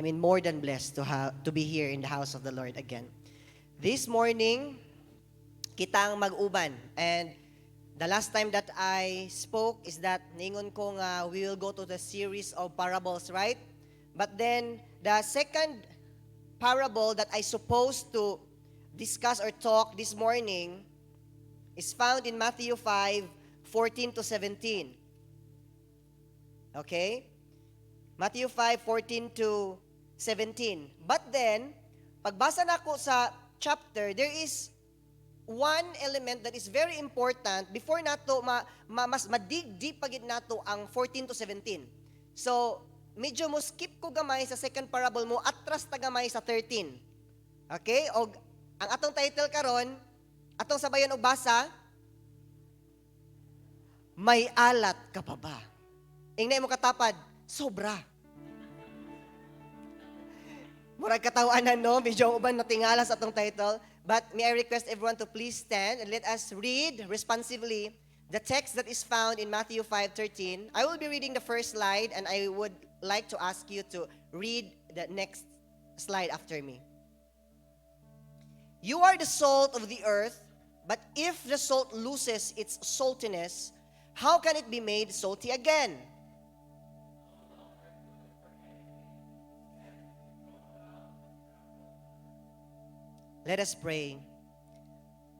More than blessed to be here in the house of the Lord again. This morning, kita ang mag-uban. And the last time that I spoke is that ningon ko nga we will go to the series of parables, right? But then, the second parable that I supposed to discuss or talk this morning is found in Matthew 5:14 to 17. Okay? Matthew 5:14 to 17. But then, pagbasa na ako sa chapter, there is one element that is very important before nato mas madig deep pagid nato ang 14 to 17. So, medyo mo skip ko gamay sa second parable mo, atras ta gamay sa 13. Okay? O ang atong title karon, atong sabayan og basa, may alat ka pa ba? Ingna mo katapad, sobra. Murag katawanan, no? Medyo uban natingala sa atong title. But may I request everyone to please stand and let us read responsively the text that is found in Matthew 5:13. I will be reading the first slide and I would like to ask you to read the next slide after me. You are the salt of the earth, but if the salt loses its saltiness, how can it be made salty again? Let us pray.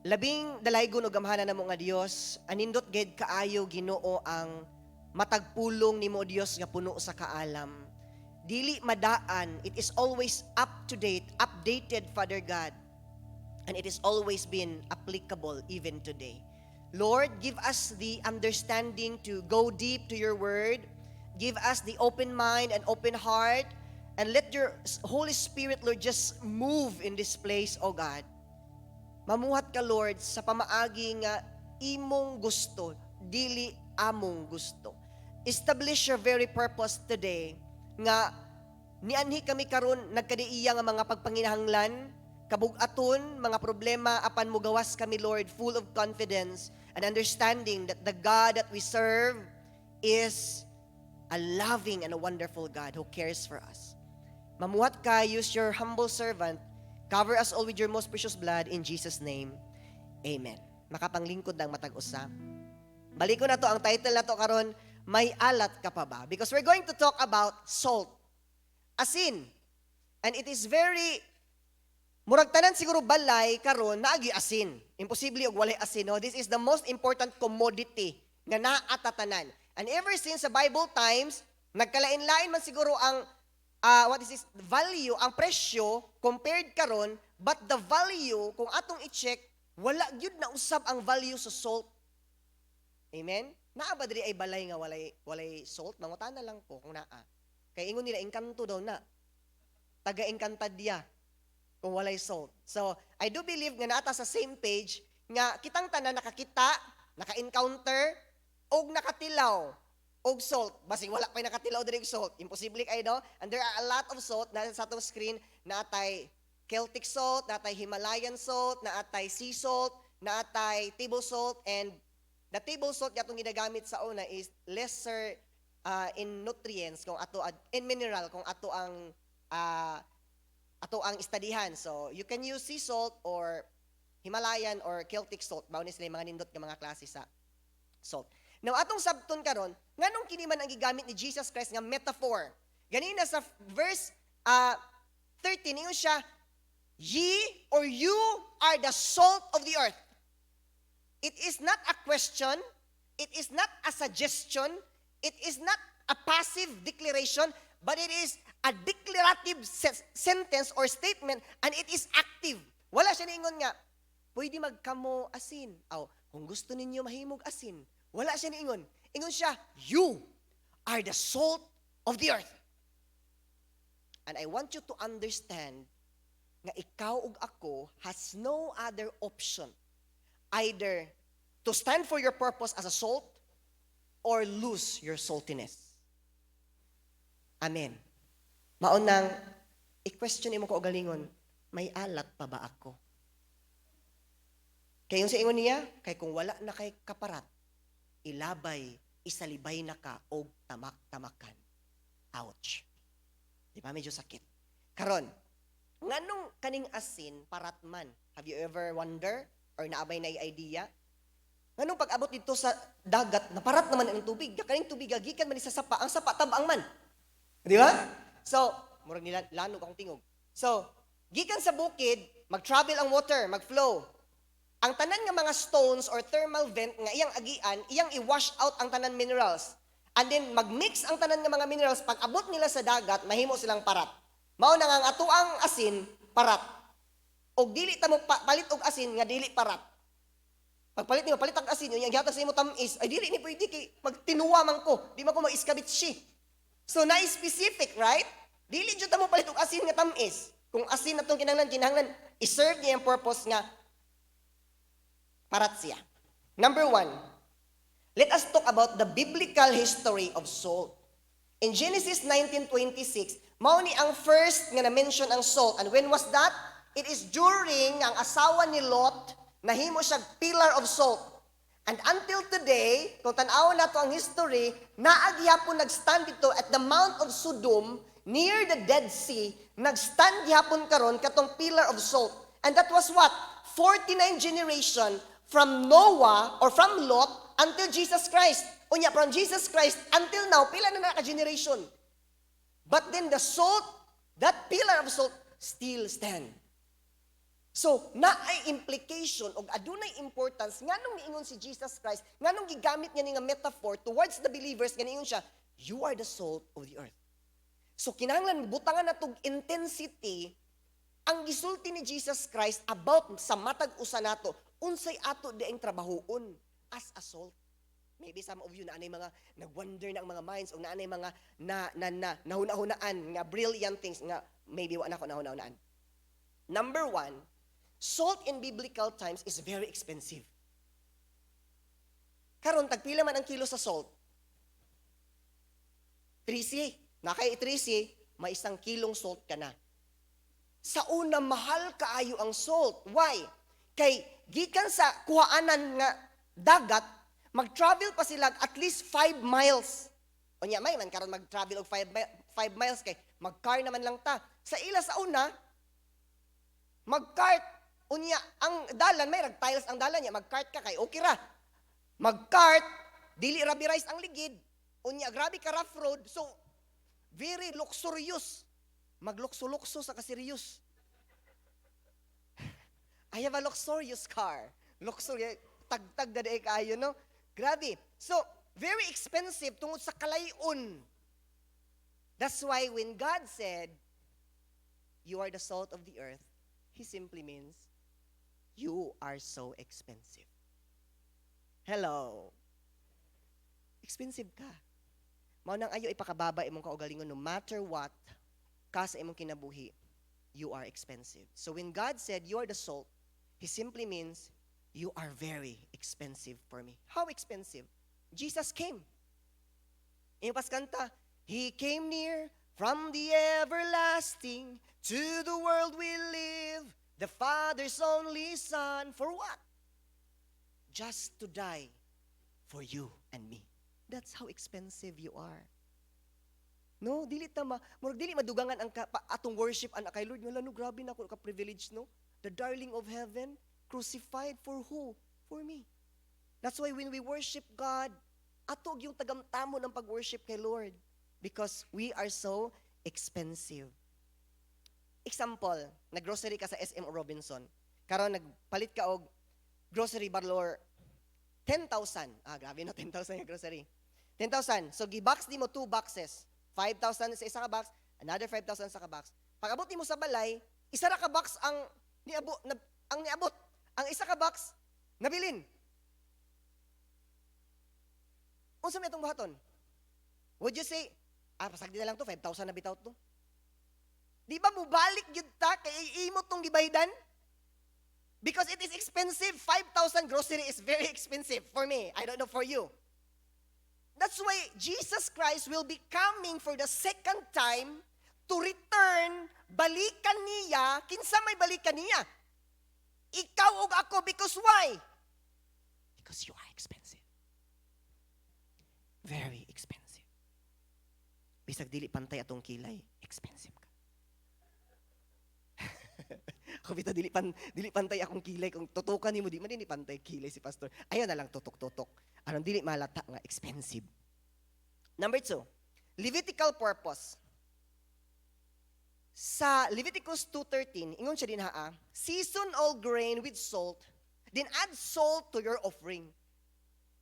Labing dalaygon ug gamhanan namo nga Dios, anindot gid kaayo Ginoo ang matagpulong nimo Dios nga puno sa kaalam. Dili madaan, it is always up to date, updated, Father God. And it has always been applicable even today. Lord, give us the understanding to go deep to your word. Give us the open mind and open heart. And let your Holy Spirit, Lord, just move in this place, O God. Mamuhat ka, Lord, sa pamaagi nga imong gusto, dili among gusto. Establish your very purpose today, nga nianhi kami karon nagkadiiya nga mga pagpanginahanglan, kabugaton, mga problema, apan mugawas kami, Lord, full of confidence and understanding that the God that we serve is a loving and a wonderful God who cares for us. Mamuhat ka, use your humble servant, cover us all with your most precious blood, in Jesus' name, Amen. Makapanglingkod ng matag-usa. Balik ko na to, ang title na to karon, may alat ka pa ba? Because we're going to talk about salt, asin. And it is very, murag tanan siguro balay karon naagi asin. Imposible og walay asin, no? This is the most important commodity nga naa tanan. And ever since sa Bible times, nagkalain-lain man siguro ang value, ang presyo compared karon, but the value kung atong i-check, wala gyud na usab ang value sa salt. Amen? Naa ba diri ay balay nga walay salt? Mangutana lang ko kung naa. Kay ingon nila engkanto daw na. Taga-Encantadia kung walay salt. So, I do believe nga naata sa same page nga kitang tanan nakakita, naka-encounter og nakatilaw og salt. Basig wala pa'y nakatilaw diri og salt. Imposible kay no? And there are a lot of salt na sa atong screen, naatay Celtic salt, naatay Himalayan salt, naatay sea salt, naatay table salt, and the table salt gatong ginagamit sa una is lesser in nutrients kung ato in mineral kung ato ang istadihan. So, you can use sea salt or Himalayan or Celtic salt. Mao ni sila mga nindot nga mga klase sa salt. Now, atong sabton karon, nganong kini man ang gigamit ni Jesus Christ nga metaphor. Ganina sa verse 13, ingon siya, ye or you are the salt of the earth. It is not a question, it is not a suggestion, it is not a passive declaration, but it is a declarative sentence or statement, and it is active. Wala siya niingon nga, pwede magkamo asin. Kung gusto ninyo mahimog asin. Wala siya niingon. Ingon siya, you are the salt of the earth. And I want you to understand nga ikaw ug ako has no other option. Either to stand for your purpose as a salt or lose your saltiness. Amen. Maunang, i-question mo ko o galingon, may alat pa ba ako? Kaya yung sa ingon niya, kay kung wala na kay kaparat, ilabay, isalibay na ka o tamak-tamakan. Ouch. Di ba? Medyo sakit. Karon, nganong kaning asin parat man? Have you ever wonder or naabay na idea? Nganong pag-abot dito sa dagat, naparat naman ang tubig. Kaning tubig gikan man sa sapa, ang sapa tabang man. Di ba? So, murag nila lanog akong tingog. So, gikan sa bukid, mag-travel ang water, mag-flow. Ang tanan nga mga stones or thermal vent nga iyang agian, iyang i-wash out ang tanan minerals. And then mag-mix ang tanan nga mga minerals, pag abot nila sa dagat, mahimo silang parat. Mao na nga ang atuang asin, parat. Og dili ta mo palit og asin nga dili parat. Pagpalit nimo palit ang asin, yung gihatag sa imo tamis, ay dili ni pwede kay magtinuwa man ko, di man ko mag-iskabitsi. So na specific, right? Dili jud ta mo palit og asin nga tamis. Kung asin natong kinahanglan i-serve niya ang purpose nga parat siya. Number 1, let us talk about the biblical history of salt. In Genesis 19:26, mao ni ang first nga na-mention ang salt. And when was that? It is during ang asawa ni Lot, nahimo siya pillar of salt. And until today, kung tan-awon nato ang history, naagyapon nagstand dito at the Mount of Sodom, near the Dead Sea, nagstand gyapon karon katong pillar of salt. And that was what? 49 generation from Noah or from Lot until Jesus Christ. Unya, from Jesus Christ until now, pila na naka-generation. But then the salt, that pillar of salt, still stand. So, naay implication o adunay importance nganong niingon si Jesus Christ, nganong gigamit niya ni nga metaphor towards the believers, ganiingon siya, you are the salt of the earth. So, kinahanglan butangan natong intensity ang gisulti ni Jesus Christ about sa matag usa nato, unsay ato dieng trabahoon as a salt. Maybe some of you na anay mga nagwonder na ang mga minds o na anay mga nahuna-hunaan nga brilliant things nga maybe wa na ko nahuna-hunaan. Number 1, salt in biblical times is very expensive. Karon tagpila man ang kilo sa salt? 13. Nakay 13, may 1 kilong salt ka na. Sa una, mahal kaayo ang salt. Why? Kay gikan sa kuhaanan nga dagat, mag-travel pa sila at least 5 miles. O niya, may man karon mag-travel og 5 miles kay mag-car naman lang ta. Sa ila sa una, mag-cart. Unya, ang dalan, may rag-tiles ang dalan niya, mag-cart ka kay okay ra. Mag-cart, dili rubberized ang ligid. Unya, grabe ka rough road. So, very luxurious. Maglukso-lukso sa kaserious. I have a luxurious car. Luxurious, tagtag na daig kayo, no? Grabe. So, very expensive tungod sa kalayon. That's why when God said, you are the salt of the earth, He simply means, you are so expensive. Hello. Expensive ka. Mao nang ayo ipakababa imong kaugalingon no matter what, ka sa imong kinabuhi, you are expensive. So when God said, you are the salt, He simply means, you are very expensive for me. How expensive? Jesus came. Yung paskanta, He came near from the everlasting to the world we live, the Father's only Son. For what? Just to die for you and me. That's how expensive you are. No, dili madugangan ang atong worship ana kay Lord. Ngala no, grabe na ako ka-privilege, no? The darling of heaven, crucified for who? For me. That's why when we worship God, atog yung tagamtamo ng pag-worship kay Lord. Because we are so expensive. Example, nag-grocery ka sa SM o Robinson. Karon nagpalit ka og grocery valor 10,000. Grabe no, 10,000 yung grocery. 10,000. So gi-box di mo 2 boxes. 5,000 sa isa ka box, another 5,000 sa ka box. Pag abot nimo sa balay, isa ra ka box ang niabot. Ang isa ka box nabilin. Unsa may itong buhaton? Would you say, pasagdi na lang to, 5,000 na bitaw to? Di ba mubalik yun ta, kay iimot tong gibaydan? Because it is expensive. 5,000 grocery is very expensive for me. I don't know for you. That's why Jesus Christ will be coming for the second time to return, balikan niya. Kinsa may balikan niya? Ikaw o ako, because why? Because you are expensive. Very expensive. Bisag dili pantay atong kilay, expensive ka. Ako bitaw dili pantay akong kilay kung tutukan nimo di man ni pantay kilay si pastor. Ayaw na lang tutok-tutok. Aron dili malata nga expensive. Number 2, Levitical purpose. Sa Leviticus 2:13, ingon siya din season all grain with salt, then add salt to your offering.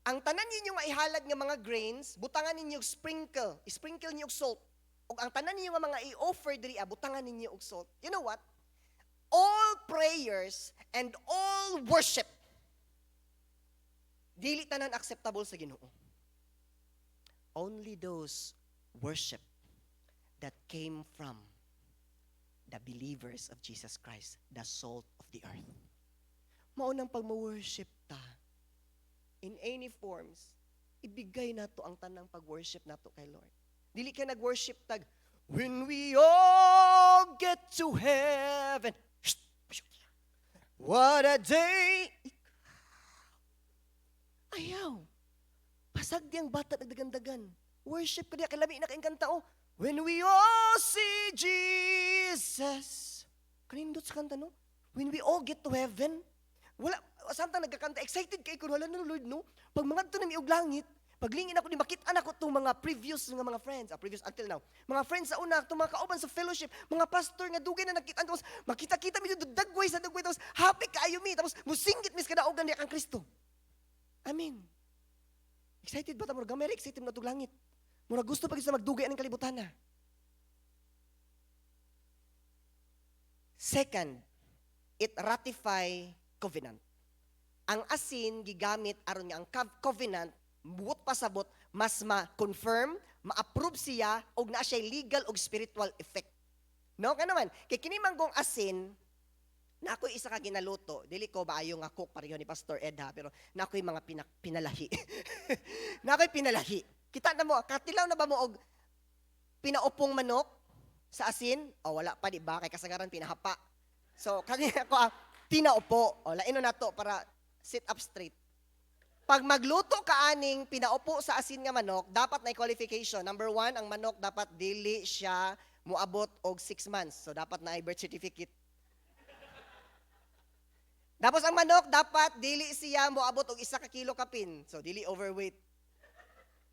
Ang tanan ninyo nga ihalad nga mga grains, butangan ninyo sprinkle niyo og salt. Ug ang tanan ninyo nga mga i-offer diri butangan ninyo og salt. You know what? All prayers and all worship dili tanan acceptable sa Ginoo. Only those worship that came from the believers of Jesus Christ, the salt of the earth. Maunang pag ma-worship ta, in any forms, ibigay nato ang tanang pag-worship nato kay Lord. Dili ka nag-worship tag, when we all get to heaven, what a day! Ayaw. Pasag diyang bata nagdagandagan. Worship ka diya, kalami na kaing kanta, when we all see Jesus. Kanindot sa kanta, no? When we all get to heaven. Wala, samtang nagkakanta, excited kay kun wala na Lord, no? Pag mga ito na miog langit, paglingin ako, ni makitaan ako itong mga previous friends, previous until now, mga friends sa una, itong mga kauban sa fellowship, mga pastor nga dugay na nakitaan, tapos makita-kita mi dagway sa dagway, tapos happy kaayo mi, tapos musingit mis kadaogan niya kang Kristo. Amen. Excited ba ta mo? Gamay excited na itong langit. Mura gusto pag isa magdugay ang kalibutan na. Second, it ratify covenant. Ang asin gigamit aron nga ang covenant buot pasabot mas ma-confirm, ma-approve siya og naa siya legal og spiritual effect. No kanaman kay kini manggong asin na ako'y isa ka ginaluto, dili ko baayo nga cook pareho ni Pastor Ed pero na ako'y mga pinalahi. Na ako'y pinalahi. Kita na mo, katilaw na ba mo og pinaupong manok sa asin? O wala pa, di ba? Kay kasagaran pinahapa. So, kanina ako pinaupo. O laino na to para sit up straight. Pag magluto ka aning pinaupo sa asin nga manok, dapat na qualification. Number 1, ang manok dapat dili siya muabot og 6 months. So, dapat na birth certificate. Tapos ang manok dapat dili siya muabot og 1 kilo kapin. So, dili overweight.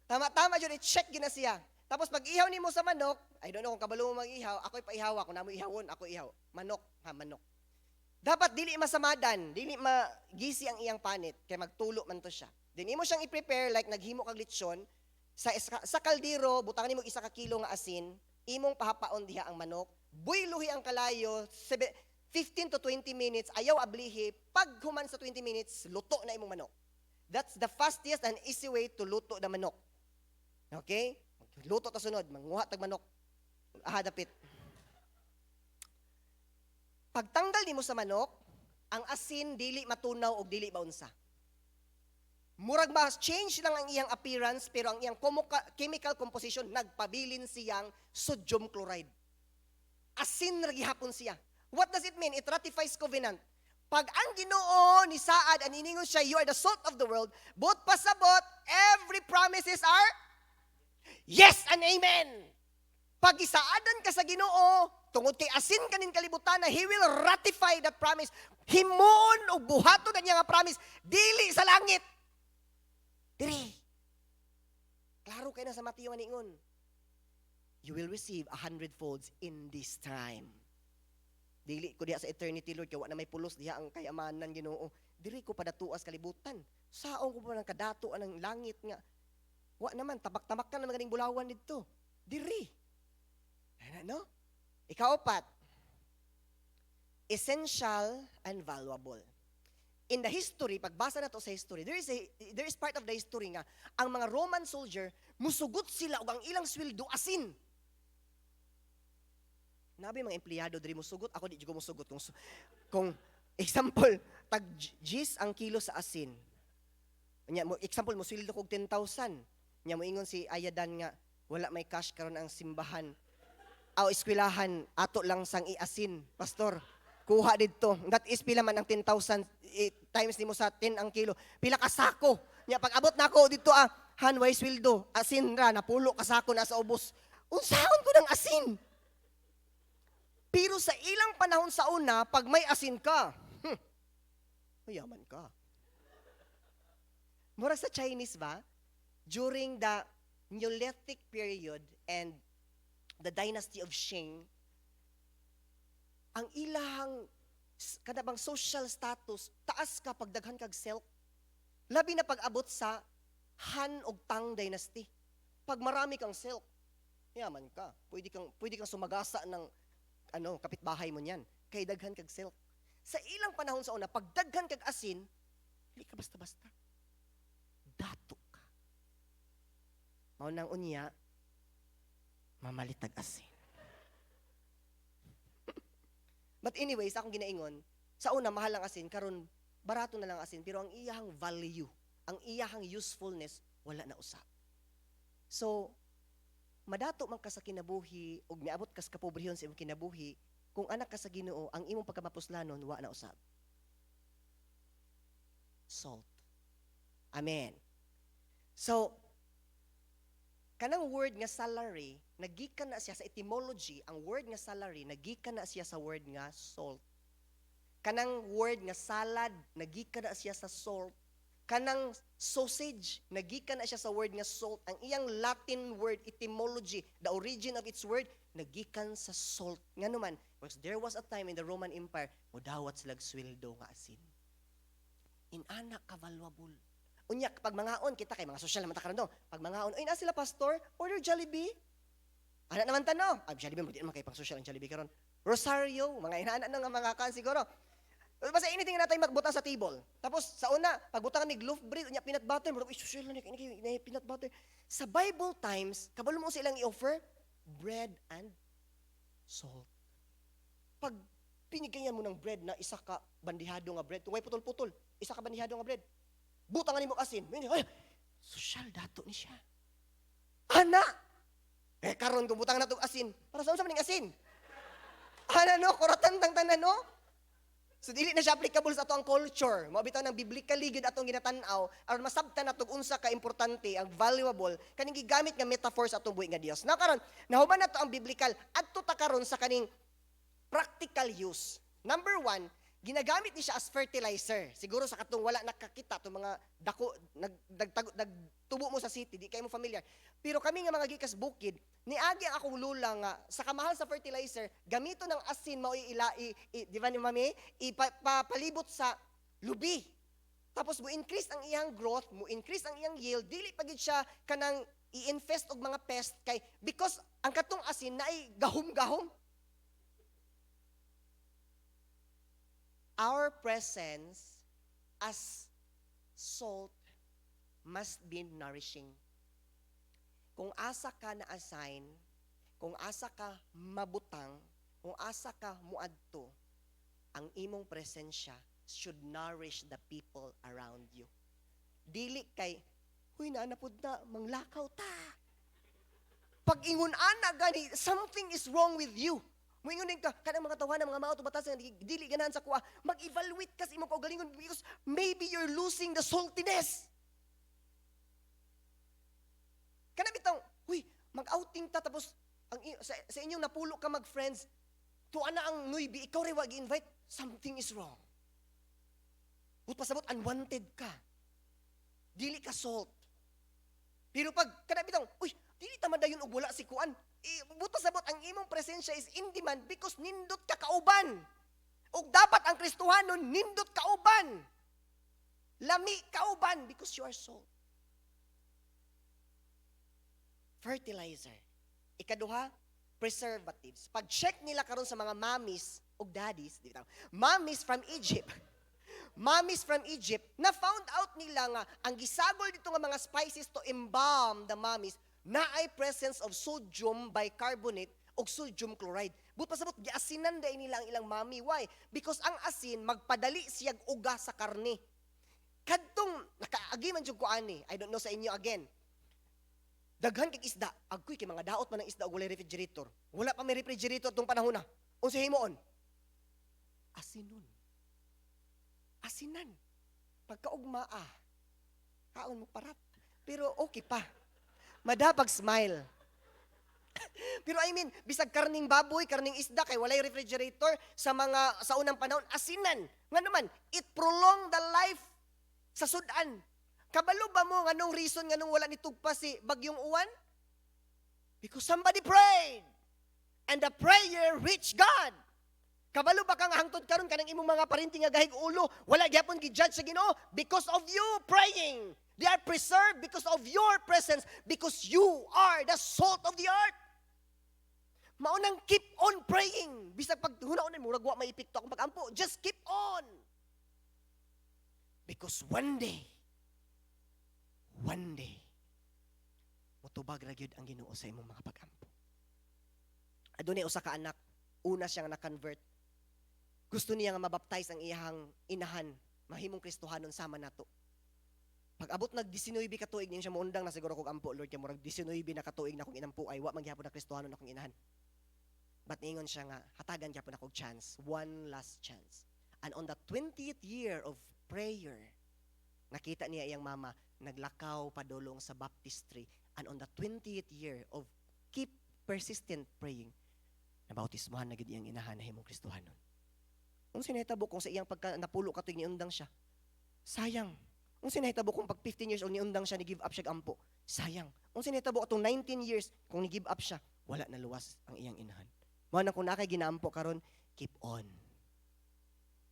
Tama yun, i-check gina siya. Tapos pag ihaw nimo sa manok, I don't know kung kabalo mo mag-ihaw, ako'y paihawa, kung namo ihawon, ako ihaw. Manok, manok. Dapat dili masamadan, dili magisi ang iyang panit, kaya magtulo man to siya. Then imo siyang i-prepare like naghimo kag lechon, sa kaldero, butangan nimo 1 kilo nga asin, imong pahapaon diha ang manok, buyluhi ang kalayo, 15 to 20 minutes, ayaw ablihi, pag human sa 20 minutes, luto na imong manok. That's the fastest and easy way to luto the manok. Okay? Luto ta sunod, manguha tag manok. Dapit. Pagtanggal nimo sa manok, ang asin dili matunaw og dili maunsa. Murag change lang ang iyang appearance pero ang iyang chemical composition nagpabilin siyang sodium chloride. Asin ra gihapon siya. What does it mean? It ratifies covenant. Pag ang Ginoo ni Saad aniningon siya, you are the salt of the world, but pasabot, every promises are yes and amen. Pag isaadan ka sa Ginoo, tungod kay asin kanin kalibutan na, He will ratify that promise. Himon o buhato na niya nga promise, dili sa langit. Diri. Klaro kayo na sa Mateo maningon. You will receive 100-folds in this time. Dili ko diha sa eternity, Lord, kaya na may pulos diha ang kayamanan Ginoo. Diri ko padatuas kalibutan. Saong ko pa ng kadatuan ng langit nga. Wa naman, tabak-tabak ka na magaling bulawan dito. Diri. No? Ikaapat, essential and valuable. In the history, pagbasa na to sa history, there is part of the history nga, ang mga Roman soldier, musugot sila og ang ilang sweldo asin. Nabi mga empleyado diri musugot, ako di ko musugot kung example tag G's ang kilo sa asin. Nya mo example mo sweldo kog 10,000. Nya mo ingon si Ayadan nga wala may cash karon ang simbahan. Aw eskwelahan ato lang sang iasin, pastor. Kuha didto. That is pila man ang 10,000 times nimo sa 10 ang kilo. Pila ka sako. Nya pag abot nako didto hanway sweldo, asin ra napulo ka sako na sa ubos. Unsaon ko ng asin? Pero sa ilang panahon sa una, pag may asin ka, mayaman ka. Mura sa Chinese ba? During the Neolithic period and the dynasty of Qing, ang ilahang kanabang social status, taas ka pag daghan kag silk. Labi na pag-abot sa Han ug Tang dynasty. Pag marami kang silk, yaman ka. Pwede kang sumagasa ng kapitbahay mo niyan. Kay daghan kag silk. Sa ilang panahon sa una, pag daghan kag asin, hindi ka basta-basta. Dato ka. Maunang unya, mamalitag asin. But anyways, akong ginaingon, sa una, mahal ang asin, karon barato na lang asin, pero ang iyahang value, ang iyahang usefulness, wala na usab. So, madato man ka sa kinabuhi, ug niabot ka sa kapobrehon sa imong kinabuhi, kung anak ka sa Ginoo, ang imong pagkamapuslanon, wa na usab. Salt. Amen. So, kanang word nga salary, nagikan na siya sa etymology, ang word nga salary, nagikan na siya sa word nga salt. Kanang word nga salad, nagikan na siya sa salt. Kanang sausage, nagikan na siya sa word nga salt. Ang iyang Latin word, etymology, the origin of its word, nagikan sa salt. Nga naman, because there was a time in the Roman Empire, mudawat silag sweldo nga asin. Inana ka valuable. Unya, pag mangaon, kita kay mga social naman takaran do. Pag mangaon, ay na sila pastor, order Jollibee. Anak naman tano. Jollibee, hindi naman kayo pang social ang Jollibee karon. Rosario, mga inaanak na nga mga kan siguro. Basta anything na tayo magbutang sa table. Tapos, sa una, pagbutang ni loaf bread, unya peanut butter, marami, social na ni peanut butter. Sa Bible times, kabalo mo silang i-offer, bread and salt. Pag pinigyan mo ng bread na isa ka bandihado nga bread, tuway putol-putol, isa ka bandihado nga bread, butangan ni mo asin. Ay, social dato ni siya. Ana! Karon kung butangan na itong asin, para saan sa maning asin? Ana no, kuratan tang tanan no? So dili na siya applicable sa ato ang culture. Mabitaw ng biblically gid atong ginatanaw aron masabtan natong unsa ka importante, ang valuable kaning gigamit nga metaphor sa atong buhi nga Dios. Now karon, nahuman nato ang biblical adto ta karon sa kaning practical use. Number 1, ginagamit ni siya as fertilizer. Siguro sa katong wala nakakita itong mga dako, nagtubo mo sa city, di kayo mo familiar. Pero kami nga mga gikas bukid, niagi ang akong lula nga, sa kamahal sa fertilizer, gamito ng asin, di ba ni mami, ipapalibot sa lubi. Tapos mo increase ang iyang growth, mo increase ang iyang yield, dili pagid siya kanang i-infest og mga pest, kay, because ang katong asin na ay gahom-gahom. Our presence as salt must be nourishing. Kung asa ka na-assign, kung asa ka mabutang, kung asa ka muadto, ang imong presensya should nourish the people around you. Dili kay, huy naanapod na, manglakaw ta. Pag ingon ana gani, something is wrong with you. Moingon ka, kanang mga tawanan, mga mao batas nga dili ganahan sa kuha, mag-evaluate ka sa imong kaugalingon because maybe you're losing the saltiness. Kana bitaw, huy, mag-outing ta tapos sa inyong napulo ka mag-friends, tuwa na ang nuibi, ikaw rin wag i-invite, something is wrong. But pasabot, unwanted ka. Dili ka salt. Pero pag kana bitaw, uy, dili ta madayon og wala si kuan. Buto sabot ang imong presensya is in demand because nindot ka kauban. Ug dapat ang Kristohanon nindot kauban. Lami kauban because you are salt. Fertilizer. Ikaduha, preservatives. Pag-check nila karon sa mga mommies ug daddies, di ba? Mommies from Egypt. Mommies from Egypt, na found out nila nga ang gisagol dito nga mga spices to embalm the mommies na ay presence of sodium bicarbonate o sodium chloride. But pasabot, giasinan day nila ang ilang mami. Why? Because ang asin, magpadali siyag uga sa karne. Kadtong, nakaagi man dyan ko ani, I don't know sa inyo again. Daghan kig isda, agkoy kay mga daot man ng isda o walay refrigerator. Wala pa may refrigerator itong panahon na. Unsa himoon? Asinon. Asinan. Pagkaugma kaon mo parat. Pero okay pa. Madapag smile. Pero I mean, bisag karning baboy, karning isda, kay walay refrigerator, sa unang panahon, asinan. Nga naman, it prolong the life sa sudan. Kabalo ba mo, nganong reason, nganong wala nitugpa si Bagyong Uwan? Because somebody prayed. And the prayer reached God. Kabalo ba kang hangtod karon kanang imong mga parinting nga gahig ulo, wala gyapon gi-judge sa Ginoo because of you praying. They are preserved because of your presence, because you are the salt of the earth. Maunang keep on praying. Bisag pag hunaonan mo, ragwa maipikto akong pag-ampo. Just keep on. Because one day, mutubag ra gyud ang Ginoo sa imong mga pag-ampo. Adunay usa ka anak, una siyang na-convert. Gusto niya nga mabaptize ang iyang inahan, mahimong Kristohanon sama nato. Pag abot nag 19 ka tuig niya siya muundang na siguro kog ampo, Lord, kay murag 19 na ka tuig na kong inampo ay wa man gyapon na Kristohanon akong inahan. But ingon siya nga, hatagan gyapon akong chance, one last chance. And on the 20th year of prayer, nakita niya iyang mama, naglakaw padulong sa baptistry. And on the 20th year of keep persistent praying, nabautismohan na gid iyang inahan na himong Kristohanon. Kung sinahitabo kung sa iyang pagka napulo ka tuig niundang siya, sayang. Kung sinahitabo kung pag 15 years old niundang siya, ni-give up siya ampo, sayang. Kung sinahitabo atong 19 years, kung ni-give up siya, wala na luwas ang iyang inahan. Mao na kung nakay ginaampo karon, keep on.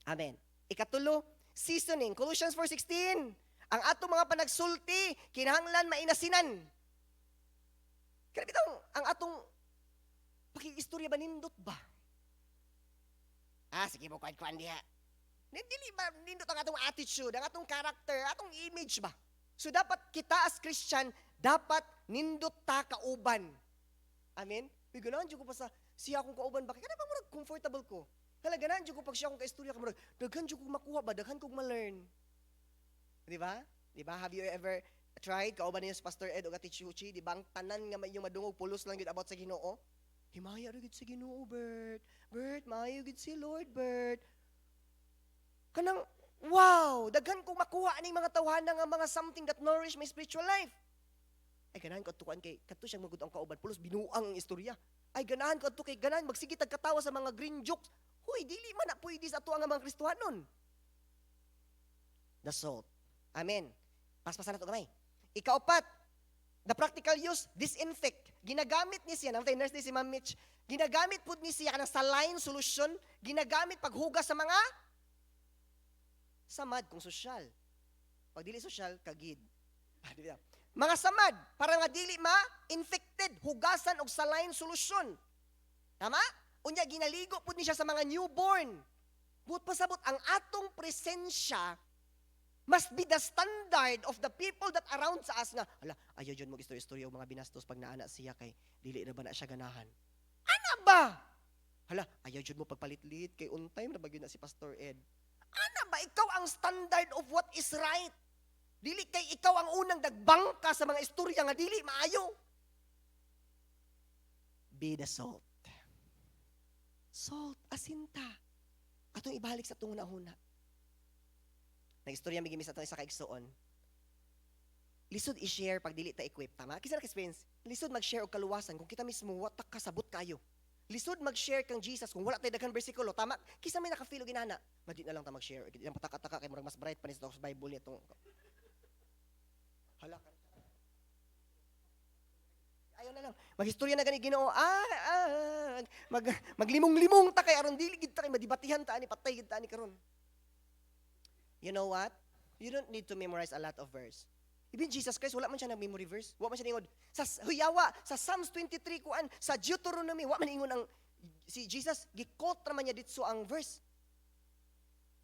Amen. Ikatulo, seasoning. Colossians 4:16. Ang atong mga panagsulti, kinahanglan mainasinan. Kaya bitaw, ang atong pag-iistorya ba nindot ba? Sige mo kuan diha. Dili ba nindot ang atong attitude, ang atong character, atong image ba? So dapat kita as Christian, dapat nindot ta kauban. Amen? Ganahan jud ko pa sa siya akong kauban ba? Kaya ba murag comfortable ko? Hala, ganahan jud ko pag siya akong kaistorya, murag daghan jud ko makuha ba, daghan ko ma-learn. Di ba? Di ba? Have you ever tried kauban niyo si Pastor Ed o Ati Chuchi? Di ba ang tanan nga may yung madungog pulos lang gid about sa Ginoo? Himaya ra gid sa Ginoo, Bert. Bert, maayo gid si Lord, Bert. Kanang wow, daghan kong makuha aning mga tawhana nga mga something that nourish my spiritual life. Ay ganahan ko tukuan kay kadto siyang magud ang kauban pulos binuang ang istorya. Ay ganahan ko adto kay ganahan magsige tagkatawa sa mga green jokes. Hoy, dili man na pwede sa ato ang mga Kristohanon. The salt. Amen. Paspasan nato gamay. Ikaapat, the practical use, disinfect. Ginagamit ni siya, nang nurse ni si Ma'am Mitch, ginagamit po ni siya kanang saline solution, ginagamit paghugas sa mga samad kung sosyal. Pag dili sosyal, kagid. Mga samad, para nga dili ma-infected, hugasan og saline solution. Tama? Unya, ginaligo po ni siya sa mga newborn. But pasabot, ang atong presensya must be the standard of the people that around sa us nga, hala, ayaw yun mag-istorya o mga binastos pag naana siya kay dili na ba na siya ganahan. Ana ba? Hala, ayaw yun mo pagpalit-lit kay on time na ba yun na si Pastor Ed. Ana ba? Ikaw ang standard of what is right. Dili kay ikaw ang unang nagbangka sa mga istorya nga dili maayo. Be the salt. Salt, asinta. Atong ibalik sa itong una-una. Nag-istorya may sa itong isa kaigsoon. Lisod i-share pag dili ta equip, tama? Kisa na-experience, lisod mag-share og kaluwasan kung kita mismo watak kasabot kayo. Lisod mag-share kang Jesus kung wala tayo daghang bersikulo, tama? Kisa may naka-feel og ginana, madi na lang ta mag-share. Ang pataka-taka kay murag mas bright pa ni sa Bible nitong. Hala ka. Ayaw na lang. Maghistorya na gani Ginoo. Maglimong-limong ta kay aron dili gid ta kay madibatihan ta ani patay gid ta ani karon. You know what? You don't need to memorize a lot of verse. Even Jesus Christ, wala man siya nag-memory verse. Wala man siya ningod. Sa Huyawa, sa Psalms 23 kuan, sa Deuteronomy, wala man ingon ang si Jesus, gi-quote naman niya dito ang verse.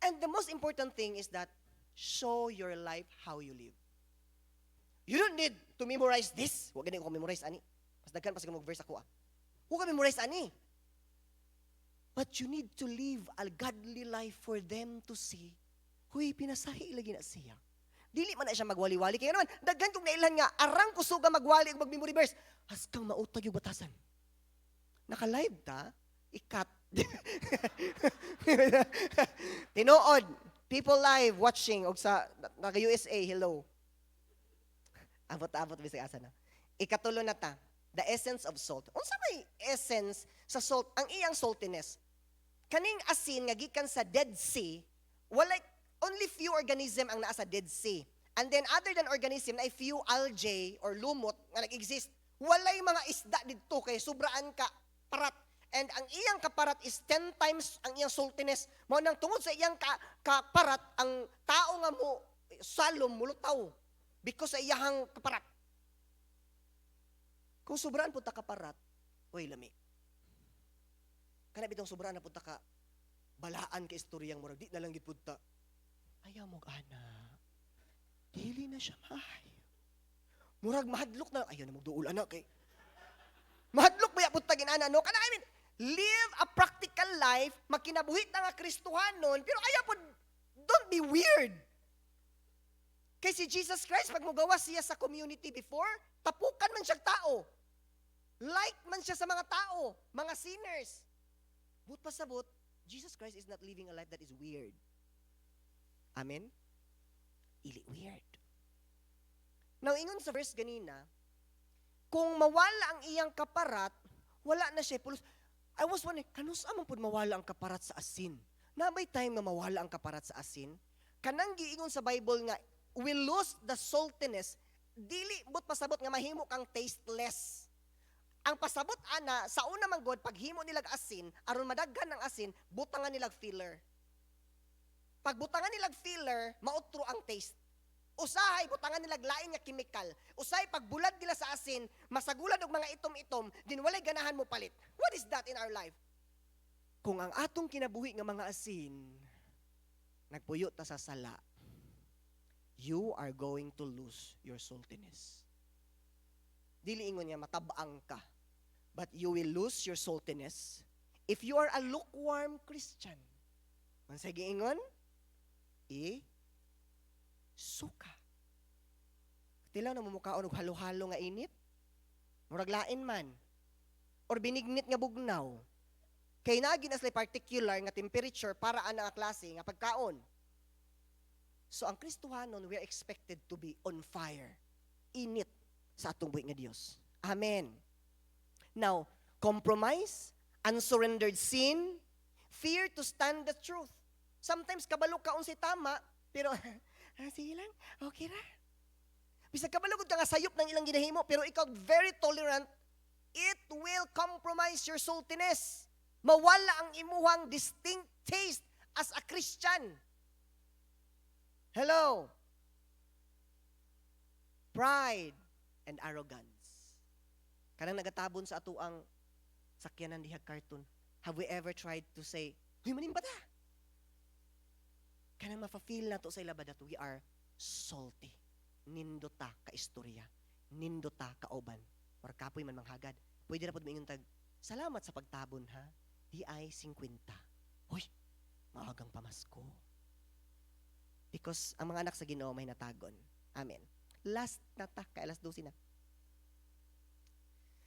And the most important thing is that show your life how you live. You don't need to memorize this. Huwag ganun ko memorize ani. Mas daghan pa sa mag verse ako. Huwag ka memorize ani. But you need to live a godly life for them to see. Huy, pinasahi lagi na siya. Dili man na siya magwali-wali. Kaya naman, daghan kong nailan nga, arang kusuga magwali o mag-memory verse. Haskang mautag yung batasan. Naka-live ta, ikat. Tinuod, people live watching, og sa, naka-USA, hello. Abot-abot, bisig asa na. Ikatulo na ta. The essence of salt. Unsa may essence sa salt? Ang iyang saltiness. Kaning asin nga gikan sa Dead Sea, walay only few organism ang naa sa Dead Sea. And then other than organism, na few algae or lumot nga nag-exist. Walay mga isda didto kay sobraan ka parat. And ang iyang kaparat is 10 times ang iyang saltiness. Mao nang tungod sa iyang kaparat, ang tao nga mo salom mulutaw because sa iyang kaparat. Kung sobraan punta ka parat, oy lami. Kana bitong sobraan na punta ka, balaan ka istoryang murag, di na lang gitpunta. Ayaw mo ana. Dili na siya maayo. Murag mahadlok na, ayaw na magduul anak kay. Mahadlok ba punta ginana no? Kana I mean, live a practical life, makinabuhit na nga Kristohanon, pero ayaw po, don't be weird. Kay si Jesus Christ, pag mugawa siya sa community before, tapukan man siyang tao. Like man siya sa mga tao, mga sinners. But pasabot, Jesus Christ is not living a life that is weird. Amen? Ili weird. Now, ingon sa verse ganina, kung mawala ang iyang kaparat, wala na siya. I was wondering, kanus amang pud mawala ang kaparat sa asin? Nabay time na mawala ang kaparat sa asin? Kanang giingon sa Bible nga, we lose the saltiness, dili but pasabot nga mahimo kang tasteless. Ang pasabot ana sa una man god paghimo nilag asin aron madaghan ang asin butangan nilag filler. Pag butangan nilag filler mautro ang taste. Usahay butangan nilag lain nga chemical. Usahay pag bulad nila sa asin masagulad og mga itom-itom din walay ganahan mo palit. What is that in our life? Kung ang atong kinabuhi nga mga asin nagpuyo ta sa sala, you are going to lose your saltiness. Dili ingon niya matabang ka, but you will lose your saltiness if you are a lukewarm Christian. Mansay giingon? Suka. Tilaw na mumukaon og halo-halo nga init. Murag lain man. Or binignit nga bugnaw. Kay naagi na sila particular nga temperature para ana nga klase nga pagkaon. So ang Kristohanon, we are expected to be on fire. Init sa atong buhi nga Dios. Amen. Now, compromise, unsurrendered sin, fear to stand the truth. Sometimes kabalo ka unsi tama, pero sige lang, okay ra. Bisag kabalo gud ka nga sayop ng ilang ginahimo, pero ikaw very tolerant, it will compromise your saltiness. Mawala ang imuhang distinct taste as a Christian. Hello. Pride and arrogance. Kanang nagatabon sa ato ang sakyanan dihag cartoon. Have we ever tried to say, huy manin ba ta? Kanang mafa-feel na to sa ilabad na to, we are salty. Nindota ka istorya. Nindota ka oban. Or kapoy man manghagad. Pwede na po maingon tag, salamat sa pagtabon ha. Di ay 50. Hoy, maagang pamasko. Because ang mga anak sa Ginoo may natagon. Amen. Last na ta, kay alas 12 na.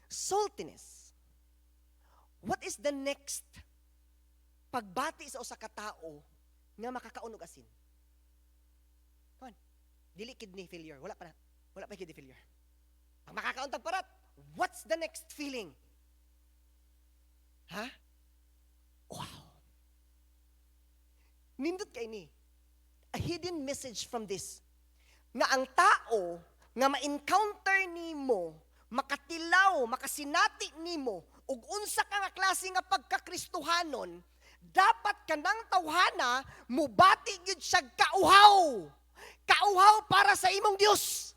Saltiness. What is the next pagbati sa usa ka tao nga makakaunog asin? Come on. Dili kidney failure. Wala pa na. Wala pa kidney failure. Ang makakauntag parat, what's the next feeling? Ha? Wow. Nindot kay ni. A hidden message from this. Nga ang tao nga ma-encounter nimo, makatilaw, makasinati nimo ug unsa ka nga klase nga pagkakristohanon, dapat kanang tawhana mubati gyud siya kauhaw. Kauhaw para sa imong Dios.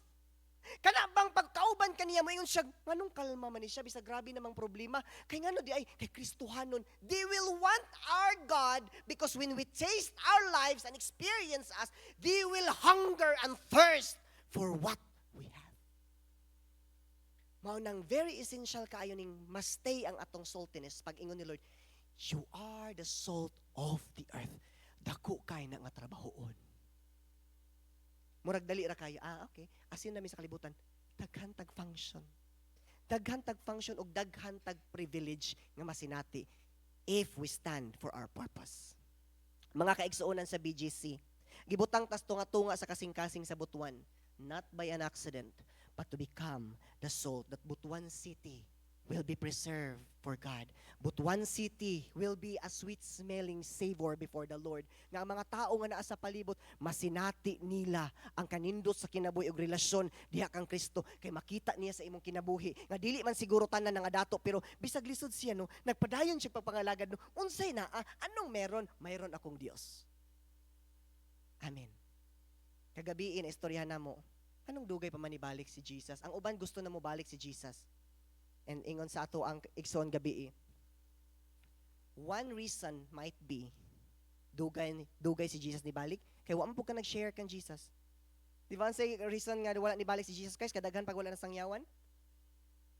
Kana bang pagkauban kaniya mo ingon siya, nganong kalma man ni siya bisag grabe namang problema, kay ngano di ay kay Kristohanon. They will want our God because when we taste our lives and experience us, they will hunger and thirst for what we have. Mao nang very essential kaayo ning mastay ang atong saltiness pag ingon ni Lord, you are the salt of the earth. Dako kay na nga trabahoon. Murag dali ra kayo. Okay. Asin nami sa kalibutan. Daghan tag function. Daghan tag function ug daghan tag privilege nga masinati if we stand for our purpose. Mga kaigsuonan sa BGC, gibutang tas tunga-tunga sa kasing-kasing sa butuan, not by an accident, but to become the salt, that Butuan City will be preserved for God. Butuan City will be a sweet-smelling savor before the Lord. Nga ang mga tao nga naa sa palibot, masinati nila ang kanindot sa kinabuhi ug relasyon diha kang Kristo, kay makita niya sa imong kinabuhi. Nga dili man siguro tanan nga dato, pero bisag lisod siya, no, nagpadayon siya pagpangalagad, no, unsay na, anong meron? Mayroon akong Dios. Amen. Kagabi istoryahan na mo, anong dugay pa man ibalik si Jesus? Ang uban gusto na mo balik si Jesus. And ingon sa ato ang igsoon gabi. One reason might be dugay si Jesus ni balik kay wa man pud ka nag-share kan Jesus. Di ba say reason nga wala ni balik si Jesus Christ kadaghan pag wala na sangyawan?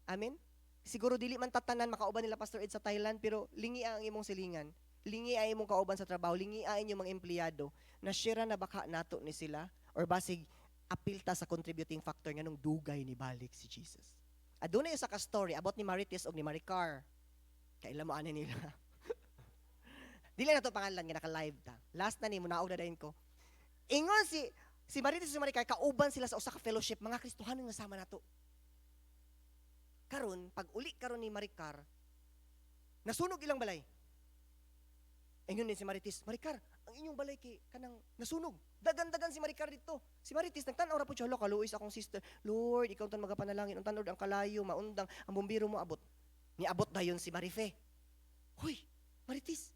Amen. Siguro dili man tatanan makauban nila Pastor Ed sa Thailand, pero lingi ang imong silingan. Lingi ang imong kauban sa trabaho, lingi ang inyong mga empleyado na share na baka nato ni sila or basig apilta sa contributing factor nga nung dugay ni balik si Jesus. Aduna yung sa ka-story about ni Marites o ni Maricar. Kailan mo ano nila. Dili na to pangalan nga naka-live ta. Last na ni mo naog na dayon ko. Ingon si Marites o si Maricar kauban sila sa usa ka fellowship, mga Kristohanon nga sama nato. Karon pag uli karon ni Maricar, nasunog ilang balay. Ingon din si Marites, Maricar, ang inyong balay kay kanang nasunog. Dagan-dagan si Maricar dito. Si Marites nagtan-aw ra pud siya, "Lo, kaluoy sa akong sister. Lord, ikaw tan magapanalangin, untan Lord ang kalayo, maundang, ang bumbiro mo abot." Niabot dayon si Marife. "Hoy, Marites,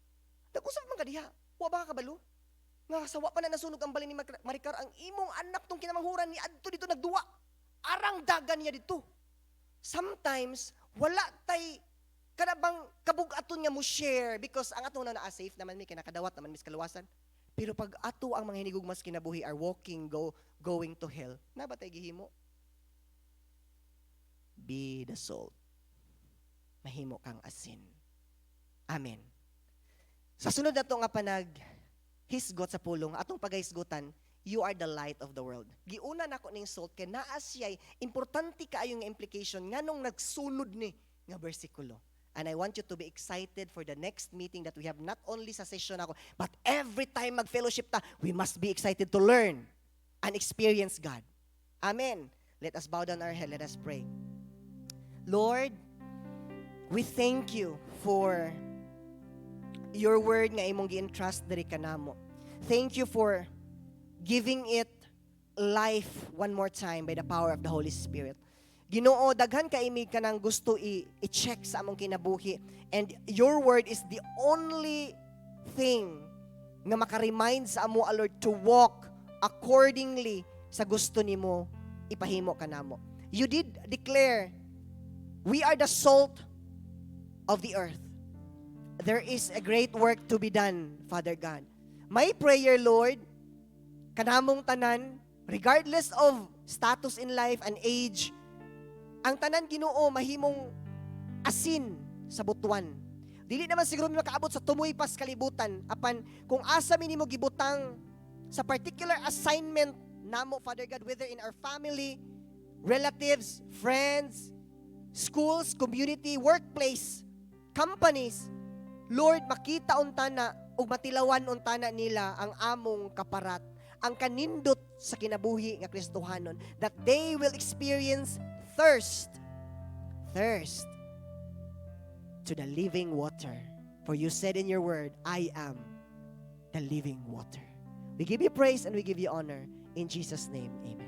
nag-usap man ka diha. Wa ba ka kabalo? Nga sawa pa na nasunog ang balay ni Maricar, ang imong anak tong kinamanghuran ni adto dito nagduwa. Arang dagan niya dito." Sometimes wala tay kada bang kabug-aton nga mo share because ang ato na safe naman mi kinakadawat naman mis kaluwasan. Pero pag ato ang mga hinigugmas kinabuhi are going to hell, na ba tay gihimo? Be the salt. Mahimo kang asin. Amen. Sa sunod na to nga hisgot sa pulong, atong paghisgotan, you are the light of the world. Giuna nako ning salt kay naa siya'y importante kaayo nga implication nganong nagsunod ni nga bersikulo. And I want you to be excited for the next meeting that we have, not only sa session ako, but every time mag-fellowship ta, we must be excited to learn and experience God. Amen. Let us bow down our head. Let us pray. Lord, we thank you for your word nga imong gi-entrust diri kanamo. Thank you for giving it life one more time by the power of the Holy Spirit. Ginoo, daghan kaimig ka nang gusto i-check sa among kinabuhi. And your word is the only thing na makaremind sa amo, Lord, to walk accordingly sa gusto nimo ipahimo ka namo. You did declare, we are the salt of the earth. There is a great work to be done, Father God. My prayer, Lord, kanamong tanan, regardless of status in life and age, ang tanan Ginoo mahimong asin sa butuan. Dili naman siguro mi makaabot sa tumoy pas kalibutan apan kung asa mi nimo gibutang sa particular assignment namo, Father God, whether in our family, relatives, friends, schools, community, workplace, companies, Lord, makita untana ug matilawan untana nila ang among kaparat, ang kanindot sa kinabuhi nga Kristohanon, that they will experience thirst to the living water. For you said in your word, I am the living water. We give you praise and we give you honor. In Jesus' name, amen.